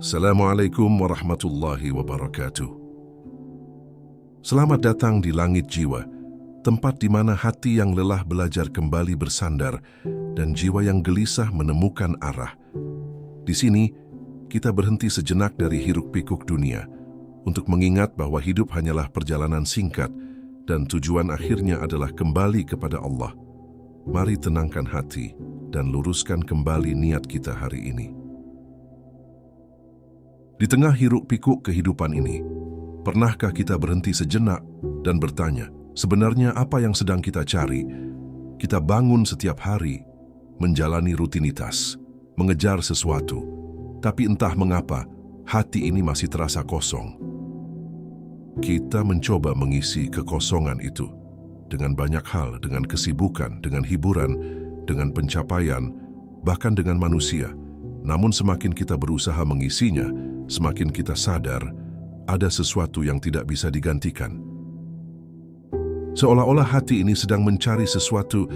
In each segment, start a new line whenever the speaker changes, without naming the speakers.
Assalamualaikum warahmatullahi wabarakatuh. Selamat datang di Langit Jiwa, tempat di mana hati yang lelah belajar kembali bersandar dan jiwa yang gelisah menemukan arah. Di sini, kita berhenti sejenak dari hiruk-pikuk dunia untuk mengingat bahwa hidup hanyalah perjalanan singkat dan tujuan akhirnya adalah kembali kepada Allah. Mari tenangkan hati dan luruskan kembali niat kita hari ini. Di tengah hiruk-pikuk kehidupan ini, pernahkah kita berhenti sejenak dan bertanya, sebenarnya apa yang sedang kita cari? Kita bangun setiap hari, menjalani rutinitas, mengejar sesuatu, tapi entah mengapa, hati ini masih terasa kosong. Kita mencoba mengisi kekosongan itu dengan banyak hal, dengan kesibukan, dengan hiburan, dengan pencapaian, bahkan dengan manusia. Namun semakin kita berusaha mengisinya, semakin kita sadar ada sesuatu yang tidak bisa digantikan. Seolah-olah hati ini sedang mencari sesuatu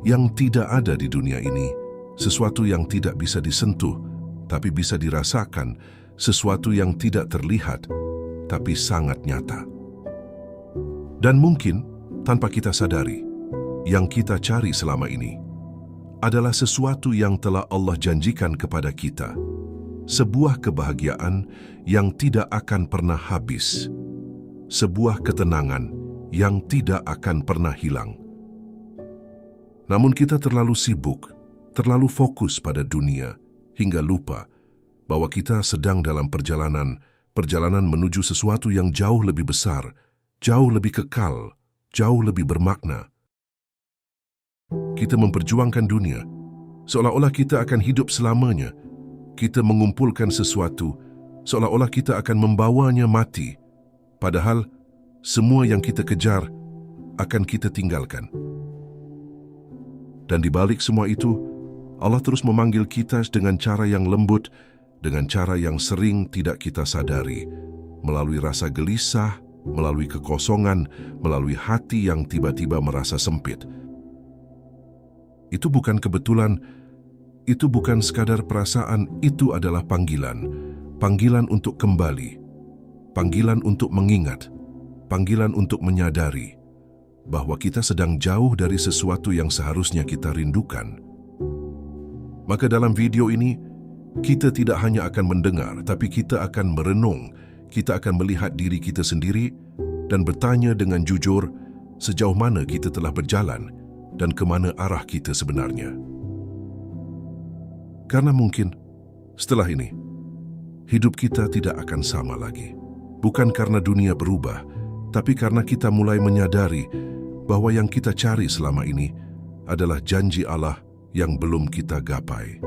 yang tidak ada di dunia ini, sesuatu yang tidak bisa disentuh, tapi bisa dirasakan, sesuatu yang tidak terlihat, tapi sangat nyata. Dan mungkin, tanpa kita sadari, yang kita cari selama ini adalah sesuatu yang telah Allah janjikan kepada kita. Sebuah kebahagiaan yang tidak akan pernah habis. Sebuah ketenangan yang tidak akan pernah hilang. Namun kita terlalu sibuk, terlalu fokus pada dunia, hingga lupa bahwa kita sedang dalam perjalanan menuju sesuatu yang jauh lebih besar, jauh lebih kekal, jauh lebih bermakna. Kita memperjuangkan dunia, seolah-olah kita akan hidup selamanya. Kita mengumpulkan sesuatu, seolah-olah kita akan membawanya mati. Padahal, semua yang kita kejar akan kita tinggalkan. Dan di balik semua itu, Allah terus memanggil kita dengan cara yang lembut, dengan cara yang sering tidak kita sadari, melalui rasa gelisah, melalui kekosongan, melalui hati yang tiba-tiba merasa sempit. Itu bukan kebetulan, itu bukan sekadar perasaan, itu adalah panggilan. Panggilan untuk kembali, panggilan untuk mengingat, panggilan untuk menyadari bahwa kita sedang jauh dari sesuatu yang seharusnya kita rindukan. Maka dalam video ini, kita tidak hanya akan mendengar, tapi kita akan merenung, kita akan melihat diri kita sendiri dan bertanya dengan jujur sejauh mana kita telah berjalan dan kemana arah kita sebenarnya. Karena mungkin setelah ini, hidup kita tidak akan sama lagi. Bukan karena dunia berubah, tapi karena kita mulai menyadari bahwa yang kita cari selama ini adalah janji Allah yang belum kita gapai.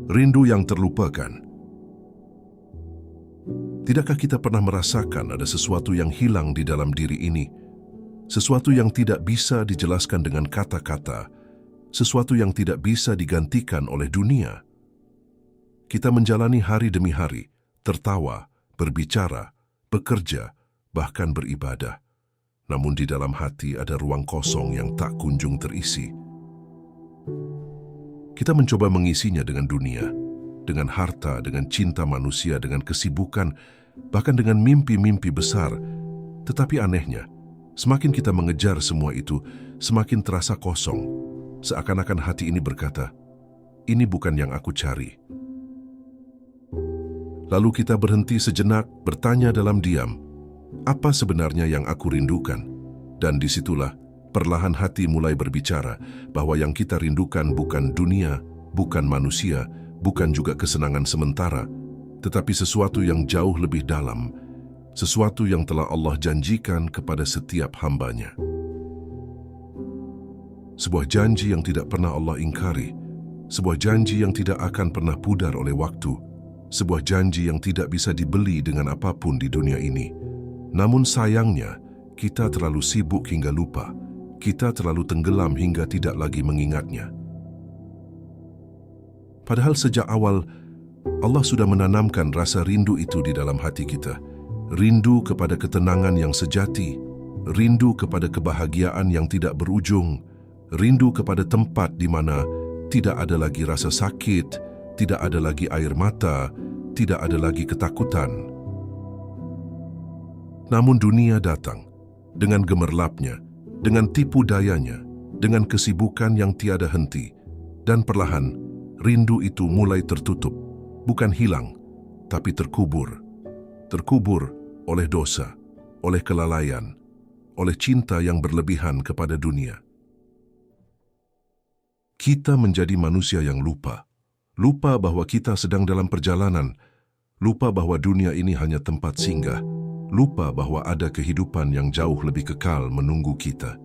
Rindu yang terlupakan. Tidakkah kita pernah merasakan ada sesuatu yang hilang di dalam diri ini? Sesuatu yang tidak bisa dijelaskan dengan kata-kata, sesuatu yang tidak bisa digantikan oleh dunia. Kita menjalani hari demi hari, tertawa, berbicara, bekerja, bahkan beribadah. Namun di dalam hati ada ruang kosong yang tak kunjung terisi. Kita mencoba mengisinya dengan dunia, dengan harta, dengan cinta manusia, dengan kesibukan, bahkan dengan mimpi-mimpi besar. Tetapi anehnya, semakin kita mengejar semua itu, semakin terasa kosong. Seakan-akan hati ini berkata, ini bukan yang aku cari. Lalu kita berhenti sejenak, bertanya dalam diam, apa sebenarnya yang aku rindukan? Dan disitulah, perlahan hati mulai berbicara bahwa yang kita rindukan bukan dunia, bukan manusia, bukan juga kesenangan sementara, tetapi sesuatu yang jauh lebih dalam, sesuatu yang telah Allah janjikan kepada setiap hambanya. Sebuah janji yang tidak pernah Allah ingkari, sebuah janji yang tidak akan pernah pudar oleh waktu, sebuah janji yang tidak bisa dibeli dengan apapun di dunia ini. Namun sayangnya, kita terlalu sibuk hingga lupa. Kita terlalu tenggelam hingga tidak lagi mengingatnya. Padahal sejak awal, Allah sudah menanamkan rasa rindu itu di dalam hati kita. rindu kepada ketenangan yang sejati, rindu kepada kebahagiaan yang tidak berujung, rindu kepada tempat di mana tidak ada lagi rasa sakit, tidak ada lagi air mata, tidak ada lagi ketakutan. Namun dunia datang dengan gemerlapnya, dengan tipu dayanya, dengan kesibukan yang tiada henti, dan perlahan rindu itu mulai tertutup, bukan hilang, tapi terkubur. Terkubur oleh dosa, oleh kelalaian, oleh cinta yang berlebihan kepada dunia. Kita menjadi manusia yang lupa bahwa kita sedang dalam perjalanan, lupa bahwa dunia ini hanya tempat singgah, lupa bahwa ada kehidupan yang jauh lebih kekal menunggu kita.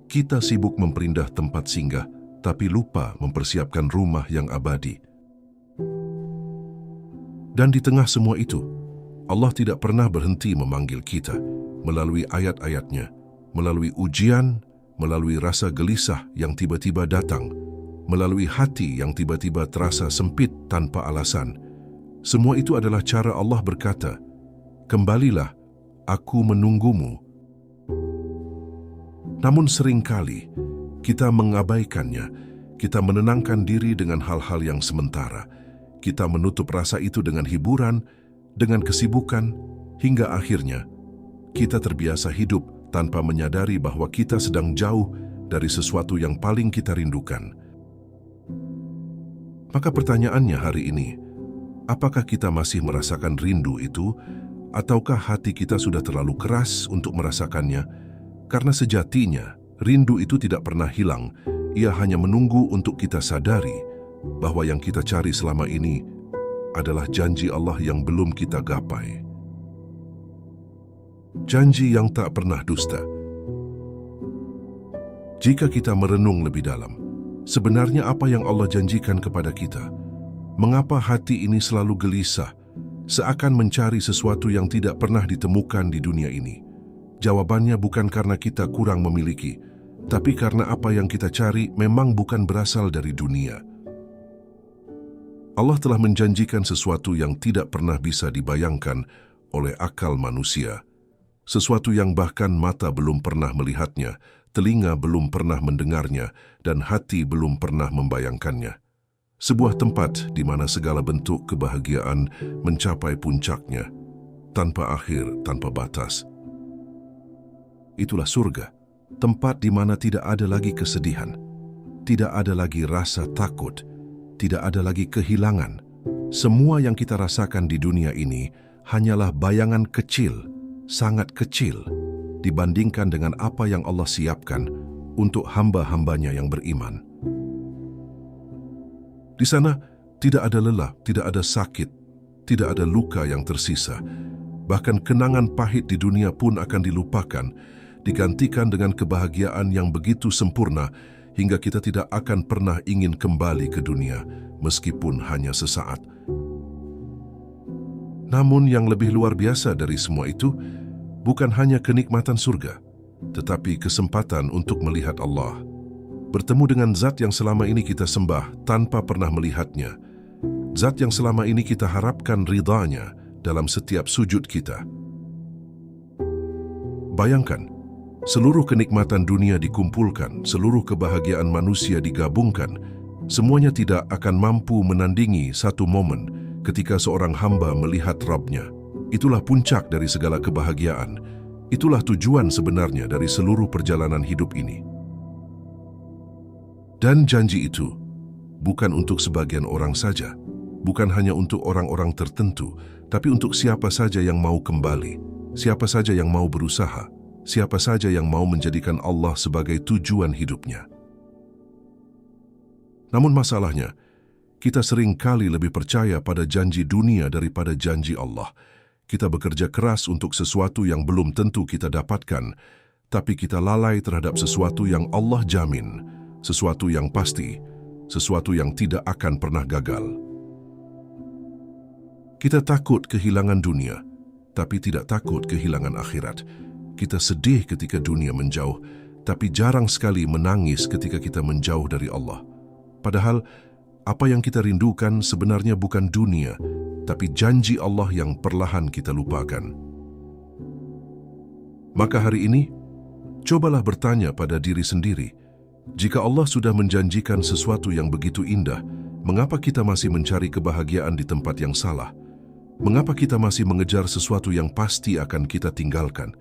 Kita sibuk memperindah tempat singgah, tapi lupa mempersiapkan rumah yang abadi. Dan di tengah semua itu, Allah tidak pernah berhenti memanggil kita melalui ayat-ayatnya, melalui ujian, melalui rasa gelisah yang tiba-tiba datang, melalui hati yang tiba-tiba terasa sempit tanpa alasan. Semua itu adalah cara Allah berkata, "Kembalilah, aku menunggumu." Namun seringkali kita mengabaikannya, kita menenangkan diri dengan hal-hal yang sementara. Kita menutup rasa itu dengan hiburan, dengan kesibukan, hingga akhirnya kita terbiasa hidup tanpa menyadari bahwa kita sedang jauh dari sesuatu yang paling kita rindukan. Maka pertanyaannya hari ini, apakah kita masih merasakan rindu itu, ataukah hati kita sudah terlalu keras untuk merasakannya? Karena sejatinya, rindu itu tidak pernah hilang, ia hanya menunggu untuk kita sadari bahwa yang kita cari selama ini adalah janji Allah yang belum kita gapai. Janji yang tak pernah dusta. Jika kita merenung lebih dalam, sebenarnya apa yang Allah janjikan kepada kita? Mengapa hati ini selalu gelisah, seakan mencari sesuatu yang tidak pernah ditemukan di dunia ini? Jawabannya bukan karena kita kurang memiliki, tapi karena apa yang kita cari memang bukan berasal dari dunia. Allah telah menjanjikan sesuatu yang tidak pernah bisa dibayangkan oleh akal manusia. Sesuatu yang bahkan mata belum pernah melihatnya, telinga belum pernah mendengarnya, dan hati belum pernah membayangkannya. Sebuah tempat di mana segala bentuk kebahagiaan mencapai puncaknya, tanpa akhir, tanpa batas. Itulah surga, tempat di mana tidak ada lagi kesedihan, tidak ada lagi rasa takut, tidak ada lagi kehilangan. Semua yang kita rasakan di dunia ini hanyalah bayangan kecil, sangat kecil, dibandingkan dengan apa yang Allah siapkan untuk hamba-hambanya yang beriman. Di sana tidak ada lelah, tidak ada sakit, tidak ada luka yang tersisa. Bahkan kenangan pahit di dunia pun akan dilupakan, digantikan dengan kebahagiaan yang begitu sempurna hingga kita tidak akan pernah ingin kembali ke dunia, meskipun hanya sesaat. Namun yang lebih luar biasa dari semua itu, bukan hanya kenikmatan surga, tetapi kesempatan untuk melihat Allah. Bertemu dengan zat yang selama ini kita sembah tanpa pernah melihatnya. Zat yang selama ini kita harapkan ridhanya dalam setiap sujud kita. Bayangkan, seluruh kenikmatan dunia dikumpulkan, seluruh kebahagiaan manusia digabungkan, semuanya tidak akan mampu menandingi satu momen ketika seorang hamba melihat Rabb-Nya. Itulah puncak dari segala kebahagiaan. Itulah tujuan sebenarnya dari seluruh perjalanan hidup ini. Dan janji itu bukan untuk sebagian orang saja, bukan hanya untuk orang-orang tertentu, tapi untuk siapa saja yang mau kembali, siapa saja yang mau berusaha, siapa saja yang mau menjadikan Allah sebagai tujuan hidupnya. Namun masalahnya, kita sering kali lebih percaya pada janji dunia daripada janji Allah. Kita bekerja keras untuk sesuatu yang belum tentu kita dapatkan, tapi kita lalai terhadap sesuatu yang Allah jamin, sesuatu yang pasti, sesuatu yang tidak akan pernah gagal. Kita takut kehilangan dunia, tapi tidak takut kehilangan akhirat. Kita sedih ketika dunia menjauh, tapi jarang sekali menangis ketika kita menjauh dari Allah. Padahal, apa yang kita rindukan sebenarnya bukan dunia, tapi janji Allah yang perlahan kita lupakan. Maka hari ini, cobalah bertanya pada diri sendiri, jika Allah sudah menjanjikan sesuatu yang begitu indah, mengapa kita masih mencari kebahagiaan di tempat yang salah? Mengapa kita masih mengejar sesuatu yang pasti akan kita tinggalkan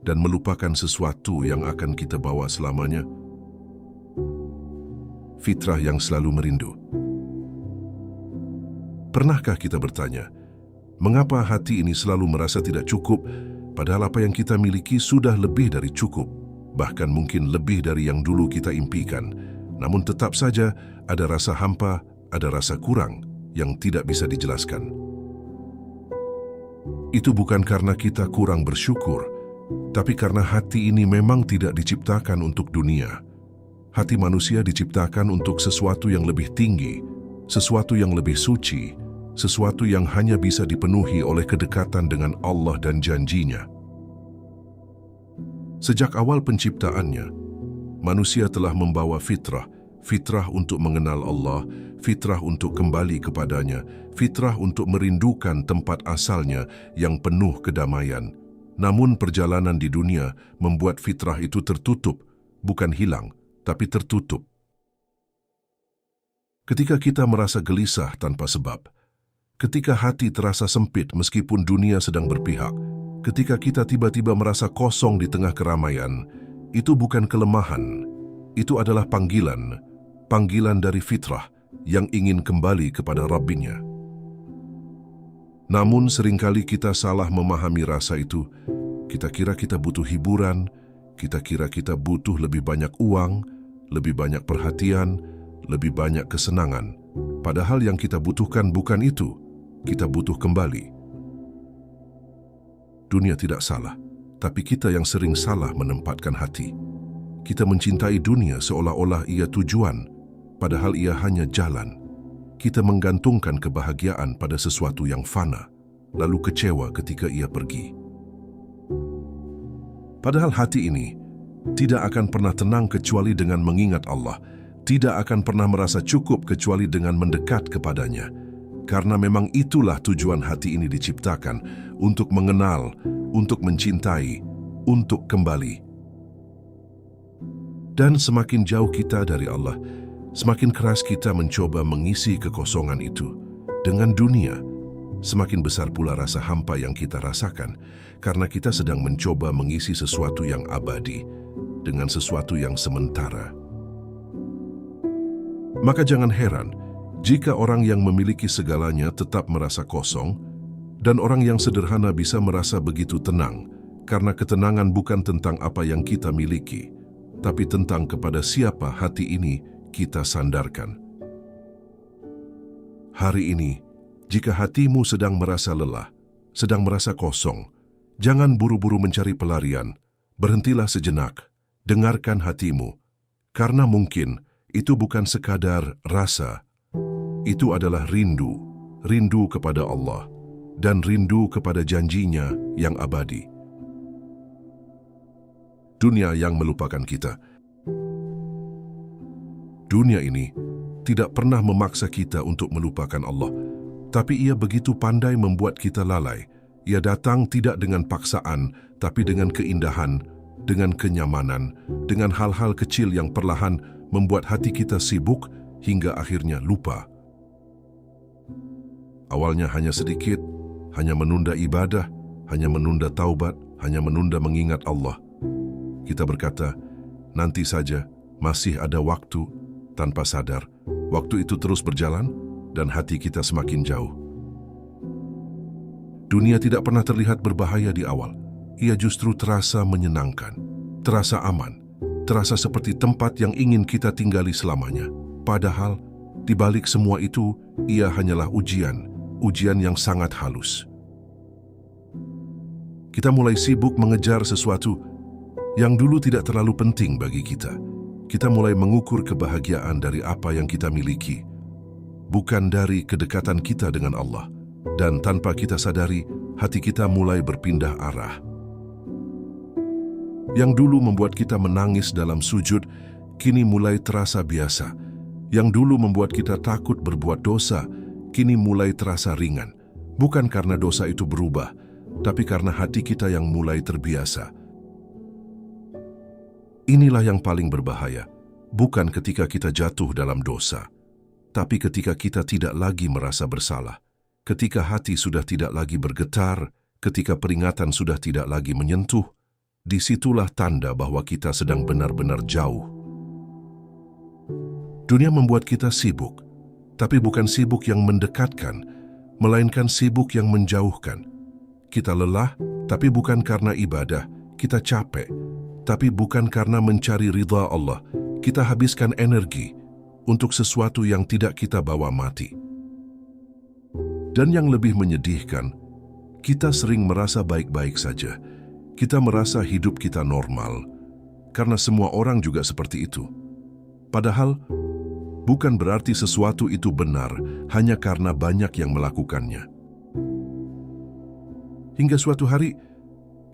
dan melupakan sesuatu yang akan kita bawa selamanya? Fitrah yang selalu merindu. Pernahkah kita bertanya, mengapa hati ini selalu merasa tidak cukup, padahal apa yang kita miliki sudah lebih dari cukup, bahkan mungkin lebih dari yang dulu kita impikan, namun tetap saja ada rasa hampa, ada rasa kurang yang tidak bisa dijelaskan. Itu bukan karena kita kurang bersyukur, tapi karena hati ini memang tidak diciptakan untuk dunia. Hati manusia diciptakan untuk sesuatu yang lebih tinggi, sesuatu yang lebih suci, sesuatu yang hanya bisa dipenuhi oleh kedekatan dengan Allah dan janjinya. Sejak awal penciptaannya, manusia telah membawa fitrah, fitrah untuk mengenal Allah, fitrah untuk kembali kepadanya, fitrah untuk merindukan tempat asalnya yang penuh kedamaian. Namun perjalanan di dunia membuat fitrah itu tertutup, bukan hilang, tapi tertutup. Ketika kita merasa gelisah tanpa sebab, ketika hati terasa sempit meskipun dunia sedang berpihak, ketika kita tiba-tiba merasa kosong di tengah keramaian, itu bukan kelemahan, itu adalah panggilan, panggilan dari fitrah yang ingin kembali kepada Rabbinya. Namun seringkali kita salah memahami rasa itu. Kita kira kita butuh hiburan, kita kira kita butuh lebih banyak uang, lebih banyak perhatian, lebih banyak kesenangan. Padahal yang kita butuhkan bukan itu, kita butuh kembali. Dunia tidak salah, tapi kita yang sering salah menempatkan hati. Kita mencintai dunia seolah-olah ia tujuan, padahal ia hanya jalan. Kita menggantungkan kebahagiaan pada sesuatu yang fana, lalu kecewa ketika ia pergi. Padahal hati ini tidak akan pernah tenang kecuali dengan mengingat Allah, tidak akan pernah merasa cukup kecuali dengan mendekat kepadanya. Karena memang itulah tujuan hati ini diciptakan, untuk mengenal, untuk mencintai, untuk kembali. Dan semakin jauh kita dari Allah, semakin keras kita mencoba mengisi kekosongan itu dengan dunia. Semakin besar pula rasa hampa yang kita rasakan, karena kita sedang mencoba mengisi sesuatu yang abadi dengan sesuatu yang sementara. Maka jangan heran jika orang yang memiliki segalanya tetap merasa kosong, dan orang yang sederhana bisa merasa begitu tenang, karena ketenangan bukan tentang apa yang kita miliki, tapi tentang kepada siapa hati ini kita sandarkan. Hari ini, jika hatimu sedang merasa lelah, sedang merasa kosong, jangan buru-buru mencari pelarian, berhentilah sejenak, dengarkan hatimu, karena mungkin itu bukan sekadar rasa, itu adalah rindu, rindu kepada Allah, dan rindu kepada janjinya yang abadi. Dunia yang melupakan kita. Dunia ini tidak pernah memaksa kita untuk melupakan Allah, tapi ia begitu pandai membuat kita lalai. Ia datang tidak dengan paksaan, tapi dengan keindahan, dengan kenyamanan, dengan hal-hal kecil yang perlahan membuat hati kita sibuk hingga akhirnya lupa. Awalnya hanya sedikit, hanya menunda ibadah, hanya menunda taubat, hanya menunda mengingat Allah. Kita berkata, nanti saja, masih ada waktu. Tanpa sadar, waktu itu terus berjalan dan hati kita semakin jauh. Dunia tidak pernah terlihat berbahaya di awal. Ia justru terasa menyenangkan, terasa aman, terasa seperti tempat yang ingin kita tinggali selamanya. Padahal, di balik semua itu, ia hanyalah ujian yang sangat halus. Kita mulai sibuk mengejar sesuatu yang dulu tidak terlalu penting bagi kita. Kita mulai mengukur kebahagiaan dari apa yang kita miliki, bukan dari kedekatan kita dengan Allah. Dan tanpa kita sadari, hati kita mulai berpindah arah. Yang dulu membuat kita menangis dalam sujud, kini mulai terasa biasa. Yang dulu membuat kita takut berbuat dosa, kini mulai terasa ringan. Bukan karena dosa itu berubah, tapi karena hati kita yang mulai terbiasa. Inilah yang paling berbahaya, bukan ketika kita jatuh dalam dosa, tapi ketika kita tidak lagi merasa bersalah, ketika hati sudah tidak lagi bergetar, ketika peringatan sudah tidak lagi menyentuh, disitulah tanda bahwa kita sedang benar-benar jauh. Dunia membuat kita sibuk, tapi bukan sibuk yang mendekatkan, melainkan sibuk yang menjauhkan. Kita lelah, tapi bukan karena ibadah, kita capek, tapi bukan karena mencari ridha Allah. Kita habiskan energi untuk sesuatu yang tidak kita bawa mati. Dan yang lebih menyedihkan, kita sering merasa baik-baik saja. Kita merasa hidup kita normal, karena semua orang juga seperti itu. Padahal, bukan berarti sesuatu itu benar hanya karena banyak yang melakukannya. Hingga suatu hari,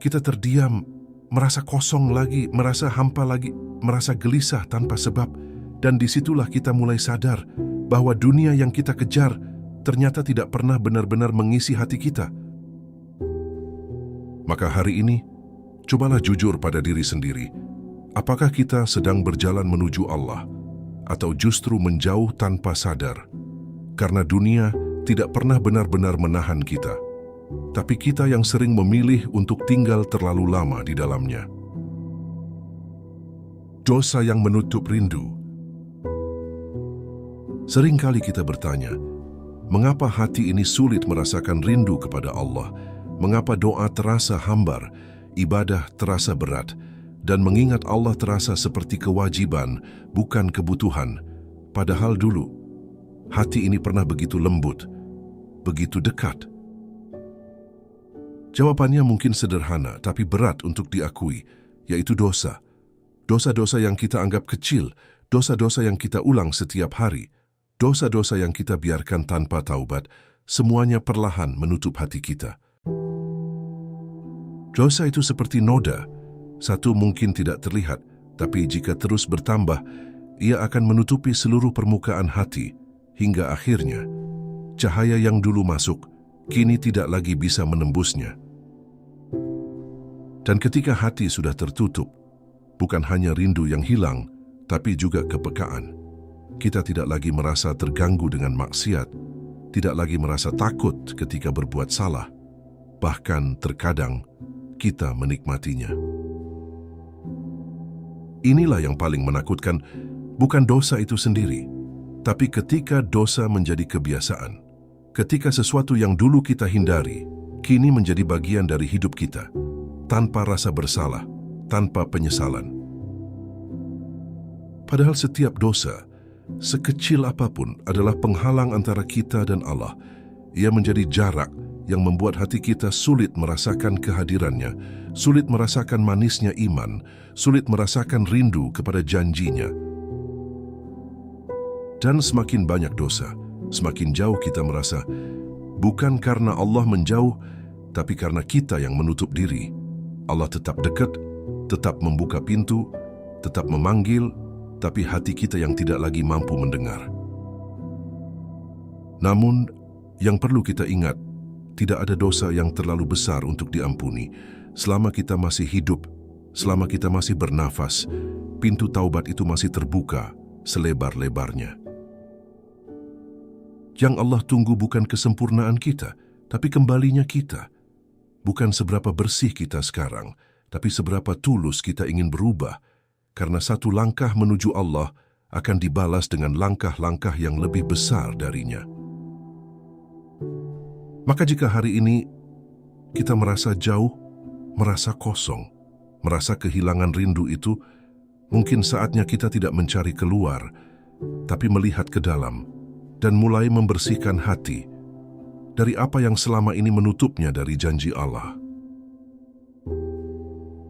kita terdiam, merasa kosong lagi, merasa hampa lagi, merasa gelisah tanpa sebab, dan disitulah kita mulai sadar bahwa dunia yang kita kejar ternyata tidak pernah benar-benar mengisi hati kita. Maka hari ini, cobalah jujur pada diri sendiri. Apakah kita sedang berjalan menuju Allah, atau justru menjauh tanpa sadar? Karena dunia tidak pernah benar-benar menahan kita, tapi kita yang sering memilih untuk tinggal terlalu lama di dalamnya. Dosa yang menutup rindu. Seringkali kita bertanya, mengapa hati ini sulit merasakan rindu kepada Allah? Mengapa doa terasa hambar, ibadah terasa berat, dan mengingat Allah terasa seperti kewajiban, bukan kebutuhan? Padahal dulu, hati ini pernah begitu lembut, begitu dekat. Jawabannya mungkin sederhana, tapi berat untuk diakui, yaitu dosa. Dosa-dosa yang kita anggap kecil, dosa-dosa yang kita ulang setiap hari, dosa-dosa yang kita biarkan tanpa taubat, semuanya perlahan menutup hati kita. Dosa itu seperti noda. Satu mungkin tidak terlihat, tapi jika terus bertambah, ia akan menutupi seluruh permukaan hati, hingga akhirnya, cahaya yang dulu masuk, kini tidak lagi bisa menembusnya. Dan ketika hati sudah tertutup, bukan hanya rindu yang hilang, tapi juga kepekaan. Kita tidak lagi merasa terganggu dengan maksiat, tidak lagi merasa takut ketika berbuat salah, bahkan terkadang kita menikmatinya. Inilah yang paling menakutkan, bukan dosa itu sendiri, tapi ketika dosa menjadi kebiasaan. Ketika sesuatu yang dulu kita hindari, kini menjadi bagian dari hidup kita, tanpa rasa bersalah, tanpa penyesalan. Padahal setiap dosa, sekecil apapun, adalah penghalang antara kita dan Allah. Ia menjadi jarak yang membuat hati kita sulit merasakan kehadirannya, sulit merasakan manisnya iman, sulit merasakan rindu kepada janjinya. Dan semakin banyak dosa, semakin jauh kita merasa, bukan karena Allah menjauh, tapi karena kita yang menutup diri. Allah tetap dekat, tetap membuka pintu, tetap memanggil, tapi hati kita yang tidak lagi mampu mendengar. Namun, yang perlu kita ingat, tidak ada dosa yang terlalu besar untuk diampuni. Selama kita masih hidup, selama kita masih bernafas, pintu taubat itu masih terbuka selebar-lebarnya. Yang Allah tunggu bukan kesempurnaan kita, tapi kembalinya kita. Bukan seberapa bersih kita sekarang, tapi seberapa tulus kita ingin berubah, karena satu langkah menuju Allah akan dibalas dengan langkah-langkah yang lebih besar darinya. Maka jika hari ini kita merasa jauh, merasa kosong, merasa kehilangan rindu itu, mungkin saatnya kita tidak mencari keluar, tapi melihat ke dalam dan mulai membersihkan hati dari apa yang selama ini menutupnya dari janji Allah.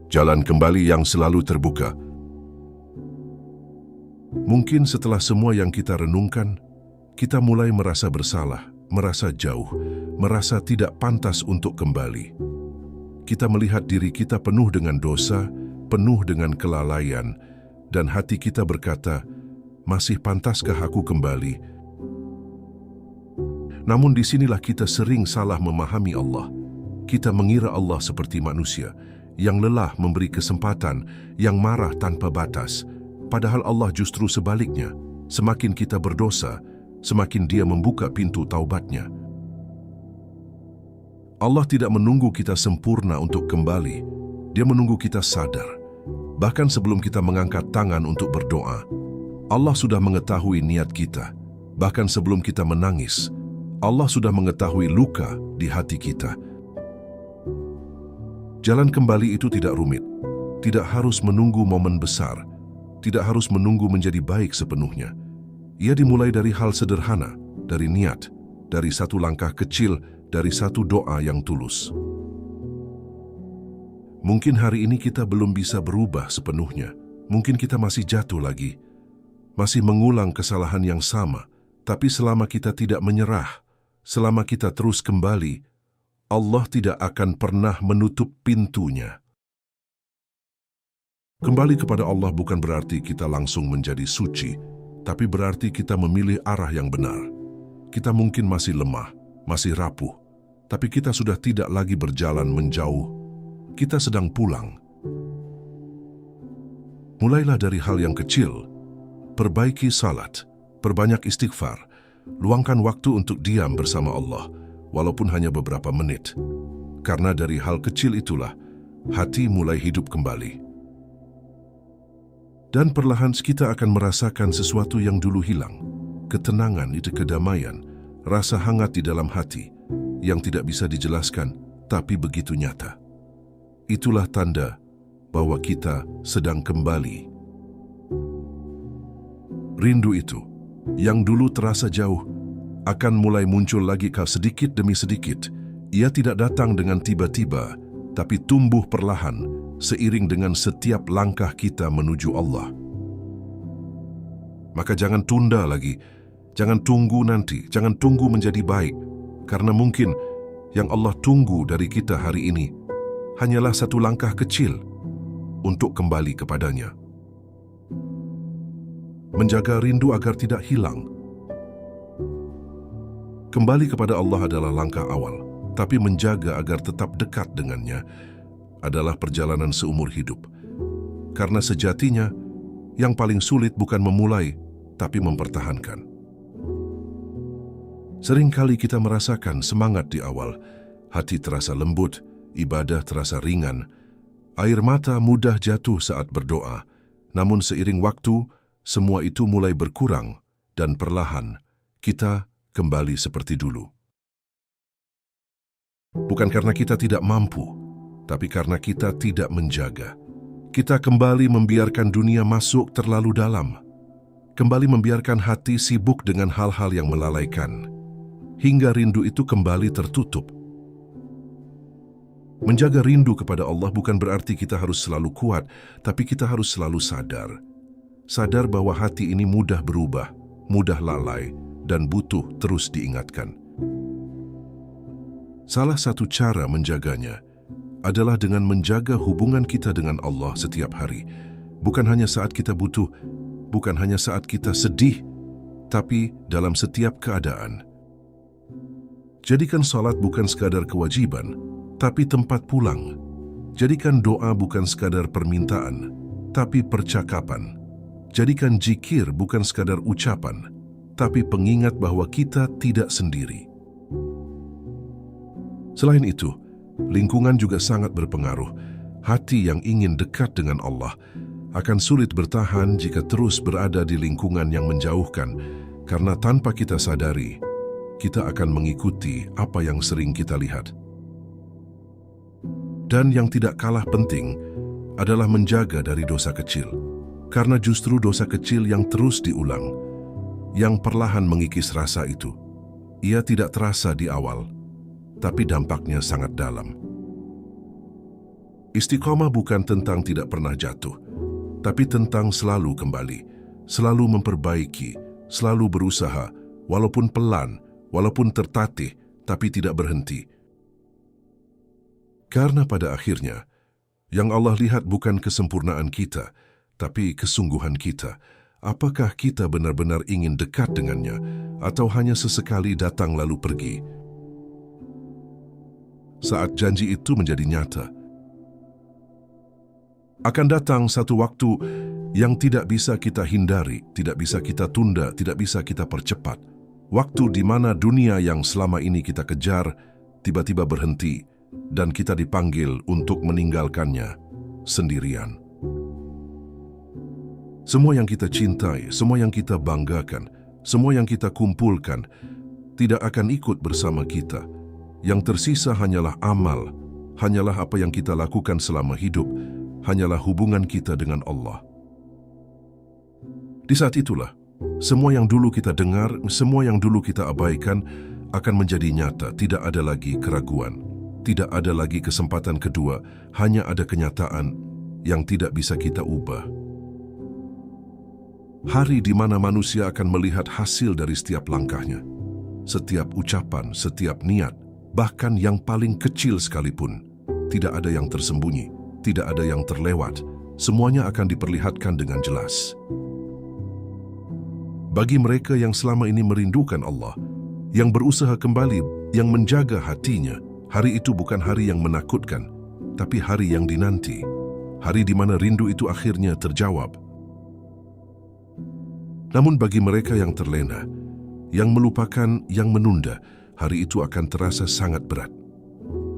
Jalan kembali yang selalu terbuka. Mungkin setelah semua yang kita renungkan, kita mulai merasa bersalah, merasa jauh, merasa tidak pantas untuk kembali. Kita melihat diri kita penuh dengan dosa, penuh dengan kelalaian, dan hati kita berkata, masih pantaskah aku kembali? Namun disinilah kita sering salah memahami Allah. Kita mengira Allah seperti manusia. yang lelah memberi kesempatan, yang marah tanpa batas. Padahal Allah justru sebaliknya, semakin kita berdosa, semakin Dia membuka pintu taubatnya. Allah tidak menunggu kita sempurna untuk kembali. Dia menunggu kita sadar. Bahkan sebelum kita mengangkat tangan untuk berdoa, Allah sudah mengetahui niat kita. Bahkan sebelum kita menangis, Allah sudah mengetahui luka di hati kita. Jalan kembali itu tidak rumit, tidak harus menunggu momen besar, tidak harus menunggu menjadi baik sepenuhnya. Ia dimulai dari hal sederhana, dari niat, dari satu langkah kecil, dari satu doa yang tulus. Mungkin hari ini kita belum bisa berubah sepenuhnya. Mungkin kita masih jatuh lagi, masih mengulang kesalahan yang sama. Tapi selama kita tidak menyerah, selama kita terus kembali, Allah tidak akan pernah menutup pintunya. Kembali kepada Allah bukan berarti kita langsung menjadi suci, tapi berarti kita memilih arah yang benar. Kita mungkin masih lemah, masih rapuh, tapi kita sudah tidak lagi berjalan menjauh. Kita sedang pulang. Mulailah dari hal yang kecil. Perbaiki salat, perbanyak istighfar, luangkan waktu untuk diam bersama Allah, walaupun hanya beberapa menit. Karena dari hal kecil itulah, hati mulai hidup kembali. Dan perlahan kita akan merasakan sesuatu yang dulu hilang. Ketenangan itu kedamaian, rasa hangat di dalam hati, yang tidak bisa dijelaskan, tapi begitu nyata. Itulah tanda bahwa kita sedang kembali. Rindu itu, yang dulu terasa jauh, akan mulai muncul lagi sedikit demi sedikit. Ia tidak datang dengan tiba-tiba, tapi tumbuh perlahan, seiring dengan setiap langkah kita menuju Allah. Maka jangan tunda lagi, jangan tunggu nanti, jangan tunggu menjadi baik, karena mungkin yang Allah tunggu dari kita hari ini hanyalah satu langkah kecil untuk kembali kepadanya. Menjaga rindu agar tidak hilang. Kembali kepada Allah adalah langkah awal, tapi menjaga agar tetap dekat dengannya adalah perjalanan seumur hidup. Karena sejatinya, yang paling sulit bukan memulai, tapi mempertahankan. Seringkali kita merasakan semangat di awal, hati terasa lembut, ibadah terasa ringan, air mata mudah jatuh saat berdoa. Namun seiring waktu, semua itu mulai berkurang dan perlahan kita kembali seperti dulu. Bukan karena kita tidak mampu, tapi karena kita tidak menjaga. Kita kembali membiarkan dunia masuk terlalu dalam, kembali membiarkan hati sibuk dengan hal-hal yang melalaikan, hingga rindu itu kembali tertutup. Menjaga rindu kepada Allah bukan berarti kita harus selalu kuat, tapi kita harus selalu sadar. Sadar bahwa hati ini mudah berubah, mudah lalai, dan butuh terus diingatkan. Salah satu cara menjaganya adalah dengan menjaga hubungan kita dengan Allah setiap hari. Bukan hanya saat kita butuh, bukan hanya saat kita sedih, tapi dalam setiap keadaan. Jadikan salat bukan sekadar kewajiban, tapi tempat pulang. Jadikan doa bukan sekadar permintaan, tapi percakapan. Jadikan zikir bukan sekadar ucapan, tapi pengingat bahwa kita tidak sendiri. Selain itu, lingkungan juga sangat berpengaruh. Hati yang ingin dekat dengan Allah akan sulit bertahan jika terus berada di lingkungan yang menjauhkan, karena tanpa kita sadari, kita akan mengikuti apa yang sering kita lihat. Dan yang tidak kalah penting adalah menjaga dari dosa kecil. Karena justru dosa kecil yang terus diulang, yang perlahan mengikis rasa itu. Ia tidak terasa di awal, tapi dampaknya sangat dalam. Istiqomah bukan tentang tidak pernah jatuh, tapi tentang selalu kembali, selalu memperbaiki, selalu berusaha, walaupun pelan, walaupun tertatih, tapi tidak berhenti. Karena pada akhirnya, yang Allah lihat bukan kesempurnaan kita, tapi kesungguhan kita. Apakah kita benar-benar ingin dekat dengannya, atau hanya sesekali datang lalu pergi? Saat janji itu menjadi nyata, Akan datang satu waktu yang tidak bisa kita hindari, tidak bisa kita tunda, tidak bisa kita percepat. Waktu di mana dunia yang selama ini kita kejar tiba-tiba berhenti dan kita dipanggil untuk meninggalkannya sendirian. Semua yang kita cintai, semua yang kita banggakan, semua yang kita kumpulkan tidak akan ikut bersama kita. Yang tersisa hanyalah amal, hanyalah apa yang kita lakukan selama hidup, hanyalah hubungan kita dengan Allah. Di saat itulah, semua yang dulu kita dengar, semua yang dulu kita abaikan akan menjadi nyata. Tidak ada lagi keraguan, tidak ada lagi kesempatan kedua, hanya ada kenyataan yang tidak bisa kita ubah. Hari di mana manusia akan melihat hasil dari setiap langkahnya, setiap ucapan, setiap niat, bahkan yang paling kecil sekalipun. Tidak ada yang tersembunyi, tidak ada yang terlewat, semuanya akan diperlihatkan dengan jelas. Bagi mereka yang selama ini merindukan Allah, yang berusaha kembali, yang menjaga hatinya, hari itu bukan hari yang menakutkan, tapi hari yang dinanti. Hari di mana rindu itu akhirnya terjawab. Namun bagi mereka yang terlena, yang melupakan, yang menunda, hari itu akan terasa sangat berat.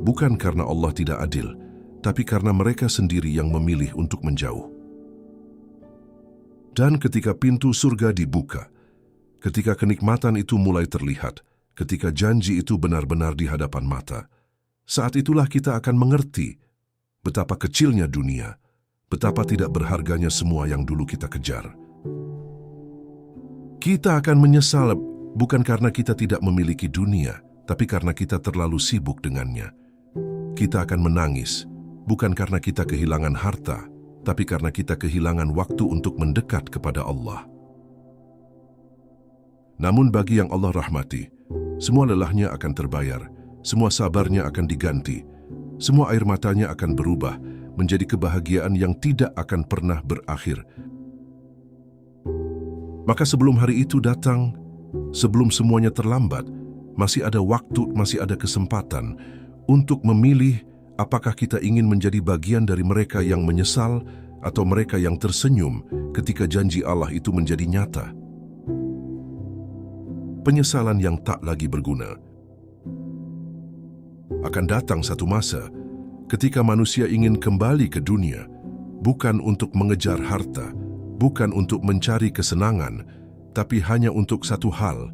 Bukan karena Allah tidak adil, tapi karena mereka sendiri yang memilih untuk menjauh. Dan ketika pintu surga dibuka, ketika kenikmatan itu mulai terlihat, ketika janji itu benar-benar di hadapan mata, saat itulah kita akan mengerti betapa kecilnya dunia, betapa tidak berharganya semua yang dulu kita kejar. Kita akan menyesal bukan karena kita tidak memiliki dunia, tapi karena kita terlalu sibuk dengannya. Kita akan menangis, bukan karena kita kehilangan harta, tapi karena kita kehilangan waktu untuk mendekat kepada Allah. Namun bagi yang Allah rahmati, semua lelahnya akan terbayar, semua sabarnya akan diganti, semua air matanya akan berubah menjadi kebahagiaan yang tidak akan pernah berakhir. Maka sebelum hari itu datang, sebelum semuanya terlambat, masih ada waktu, masih ada kesempatan untuk memilih apakah kita ingin menjadi bagian dari mereka yang menyesal atau mereka yang tersenyum ketika janji Allah itu menjadi nyata. Penyesalan yang tak lagi berguna. Akan datang satu masa ketika manusia ingin kembali ke dunia, bukan untuk mengejar harta, bukan untuk mencari kesenangan, tapi hanya untuk satu hal,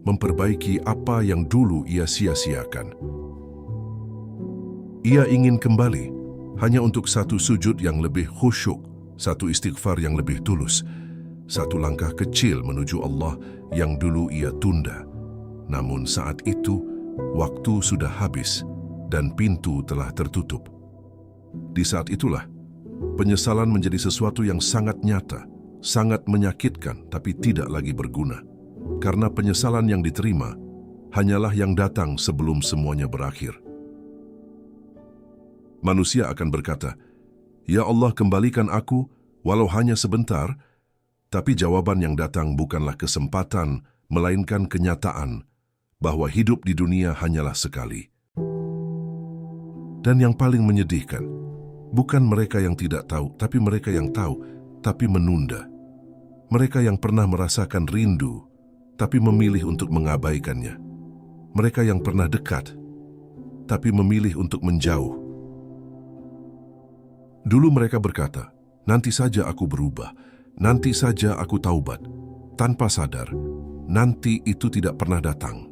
memperbaiki apa yang dulu ia sia-siakan. Ia ingin kembali hanya untuk satu sujud yang lebih khusyuk, satu istighfar yang lebih tulus, satu langkah kecil menuju Allah yang dulu ia tunda. Namun saat itu, waktu sudah habis dan pintu telah tertutup. Di saat itulah, penyesalan menjadi sesuatu yang sangat nyata, sangat menyakitkan, tapi tidak lagi berguna. Karena penyesalan yang diterima hanyalah yang datang sebelum semuanya berakhir. Manusia akan berkata, "Ya Allah, kembalikan aku, walau hanya sebentar." Tapi jawaban yang datang bukanlah kesempatan, melainkan kenyataan bahwa hidup di dunia hanyalah sekali. Dan yang paling menyedihkan, bukan mereka yang tidak tahu, tapi mereka yang tahu, tapi menunda. Mereka yang pernah merasakan rindu, tapi memilih untuk mengabaikannya. Mereka yang pernah dekat, tapi memilih untuk menjauh. Dulu mereka berkata, "Nanti saja aku berubah, nanti saja aku taubat." Tanpa sadar, nanti itu tidak pernah datang.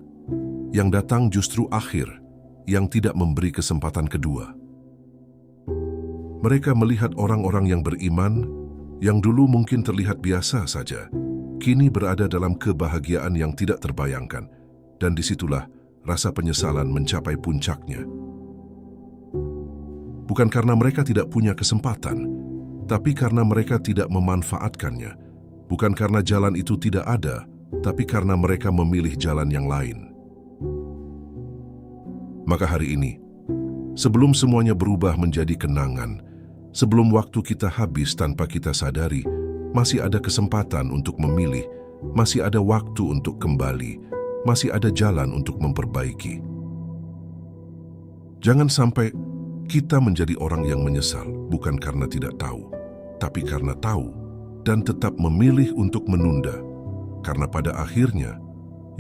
Yang datang justru akhir, yang tidak memberi kesempatan kedua. Mereka melihat orang-orang yang beriman, yang dulu mungkin terlihat biasa saja, kini berada dalam kebahagiaan yang tidak terbayangkan, dan disitulah rasa penyesalan mencapai puncaknya. Bukan karena mereka tidak punya kesempatan, tapi karena mereka tidak memanfaatkannya. Bukan karena jalan itu tidak ada, tapi karena mereka memilih jalan yang lain. Maka hari ini, sebelum semuanya berubah menjadi kenangan, sebelum waktu kita habis tanpa kita sadari, masih ada kesempatan untuk memilih, masih ada waktu untuk kembali, masih ada jalan untuk memperbaiki. Jangan sampai Kita menjadi orang yang menyesal bukan karena tidak tahu, tapi karena tahu dan tetap memilih untuk menunda. Karena pada akhirnya,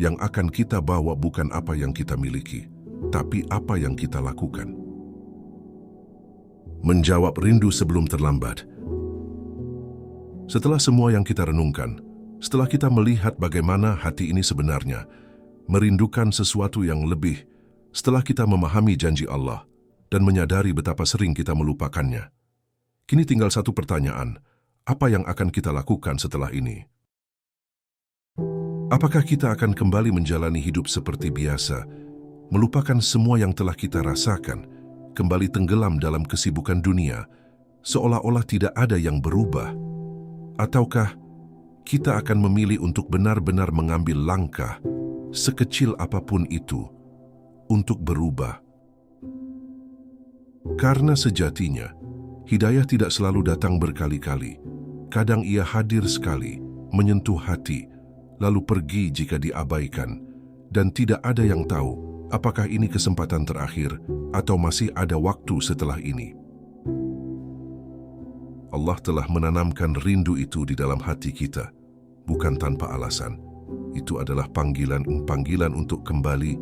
yang akan kita bawa bukan apa yang kita miliki, tapi apa yang kita lakukan. Menjawab rindu sebelum terlambat. Setelah semua yang kita renungkan, setelah kita melihat bagaimana hati ini sebenarnya merindukan sesuatu yang lebih, setelah kita memahami janji Allah dan menyadari betapa sering kita melupakannya, kini tinggal satu pertanyaan, apa yang akan kita lakukan setelah ini? Apakah kita akan kembali menjalani hidup seperti biasa, melupakan semua yang telah kita rasakan, kembali tenggelam dalam kesibukan dunia, seolah-olah tidak ada yang berubah? Ataukah kita akan memilih untuk benar-benar mengambil langkah, sekecil apapun itu, untuk berubah? Karena sejatinya, hidayah tidak selalu datang berkali-kali. Kadang ia hadir sekali, menyentuh hati, lalu pergi jika diabaikan, dan tidak ada yang tahu apakah ini kesempatan terakhir atau masih ada waktu setelah ini. Allah telah menanamkan rindu itu di dalam hati kita, bukan tanpa alasan. Itu adalah panggilan untuk kembali,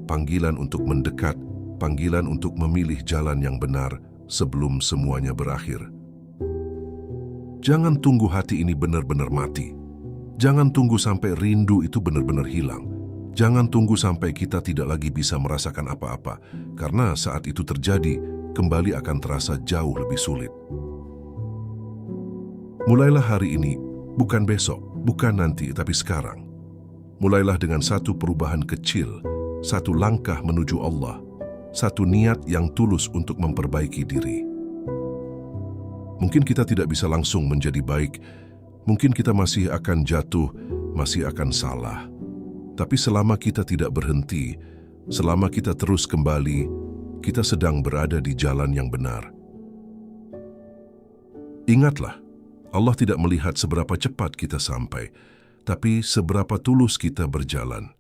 panggilan untuk mendekat, panggilan untuk memilih jalan yang benar sebelum semuanya berakhir. Jangan tunggu hati ini benar-benar mati. Jangan tunggu sampai rindu itu benar-benar hilang. Jangan tunggu sampai kita tidak lagi bisa merasakan apa-apa, karena saat itu terjadi, kembali akan terasa jauh lebih sulit. Mulailah hari ini, bukan besok, bukan nanti, tapi sekarang. Mulailah dengan satu perubahan kecil, satu langkah menuju Allah, satu niat yang tulus untuk memperbaiki diri. Mungkin kita tidak bisa langsung menjadi baik, mungkin kita masih akan jatuh, masih akan salah. Tapi selama kita tidak berhenti, selama kita terus kembali, kita sedang berada di jalan yang benar. Ingatlah, Allah tidak melihat seberapa cepat kita sampai, tapi seberapa tulus kita berjalan.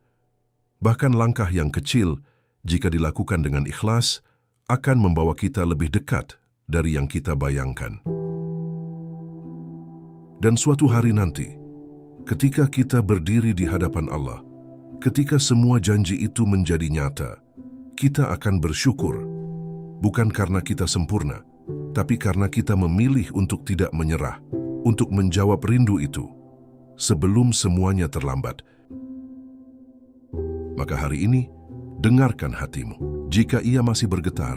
Bahkan langkah yang kecil, jika dilakukan dengan ikhlas, akan membawa kita lebih dekat dari yang kita bayangkan. Dan suatu hari nanti, ketika kita berdiri di hadapan Allah, ketika semua janji itu menjadi nyata, kita akan bersyukur, bukan karena kita sempurna, tapi karena kita memilih untuk tidak menyerah, untuk menjawab rindu itu, sebelum semuanya terlambat. Maka hari ini, dengarkan hatimu. Jika ia masih bergetar,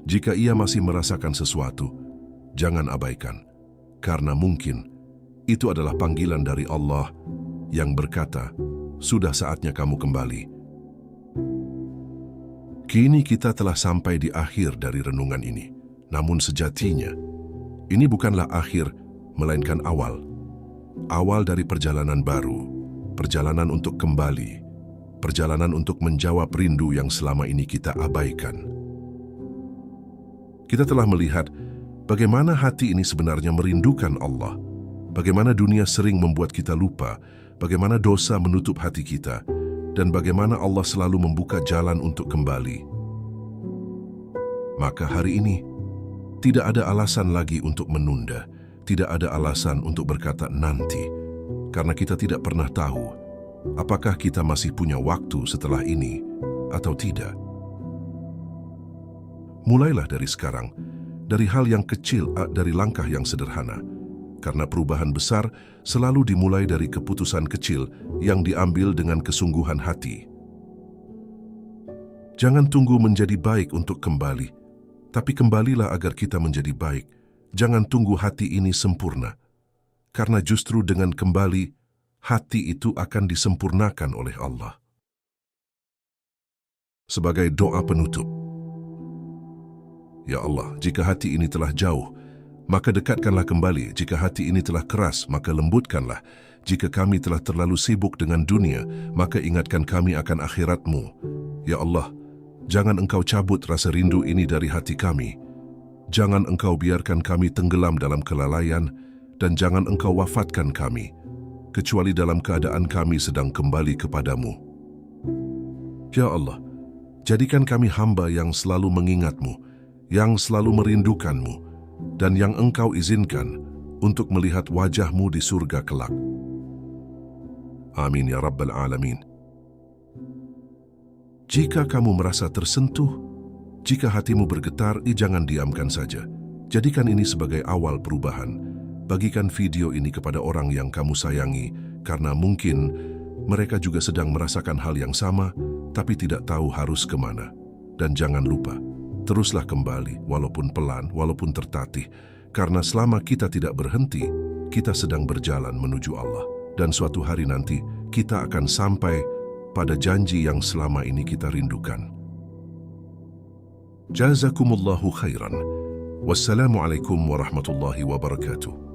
jika ia masih merasakan sesuatu, jangan abaikan. Karena mungkin itu adalah panggilan dari Allah yang berkata, sudah saatnya kamu kembali. Kini kita telah sampai di akhir dari renungan ini. Namun sejatinya, ini bukanlah akhir, melainkan awal. Awal dari perjalanan baru, perjalanan untuk kembali, perjalanan untuk menjawab rindu yang selama ini kita abaikan. Kita telah melihat bagaimana hati ini sebenarnya merindukan Allah, bagaimana dunia sering membuat kita lupa, bagaimana dosa menutup hati kita, dan bagaimana Allah selalu membuka jalan untuk kembali. Maka hari ini, tidak ada alasan lagi untuk menunda, tidak ada alasan untuk berkata nanti, karena kita tidak pernah tahu apakah kita masih punya waktu setelah ini atau tidak. Mulailah dari sekarang, dari hal yang kecil, dari langkah yang sederhana. Karena perubahan besar selalu dimulai dari keputusan kecil yang diambil dengan kesungguhan hati. Jangan tunggu menjadi baik untuk kembali, tapi kembalilah agar kita menjadi baik. Jangan tunggu hati ini sempurna, karena justru dengan kembali, hati itu akan disempurnakan oleh Allah. Sebagai doa penutup, ya Allah, jika hati ini telah jauh, maka dekatkanlah kembali. Jika hati ini telah keras, maka lembutkanlah. Jika kami telah terlalu sibuk dengan dunia, maka ingatkan kami akan akhirat-Mu. Ya Allah, jangan Engkau cabut rasa rindu ini dari hati kami. Jangan Engkau biarkan kami tenggelam dalam kelalaian, dan jangan Engkau wafatkan kami, kecuali dalam keadaan kami sedang kembali kepadamu. Ya Allah, jadikan kami hamba yang selalu mengingat-Mu, yang selalu merindukanmu, dan yang Engkau izinkan untuk melihat wajah-Mu di surga kelak. Amin ya Rabbal Alamin. Jika kamu merasa tersentuh, jika hatimu bergetar, jangan diamkan saja. Jadikan ini sebagai awal perubahan. Bagikan video ini kepada orang yang kamu sayangi, karena mungkin mereka juga sedang merasakan hal yang sama, tapi tidak tahu harus kemana. Dan jangan lupa, teruslah kembali, walaupun pelan, walaupun tertatih, karena selama kita tidak berhenti, kita sedang berjalan menuju Allah. Dan suatu hari nanti, kita akan sampai pada janji yang selama ini kita rindukan. Jazakumullahu khairan. Wassalamualaikum warahmatullahi wabarakatuh.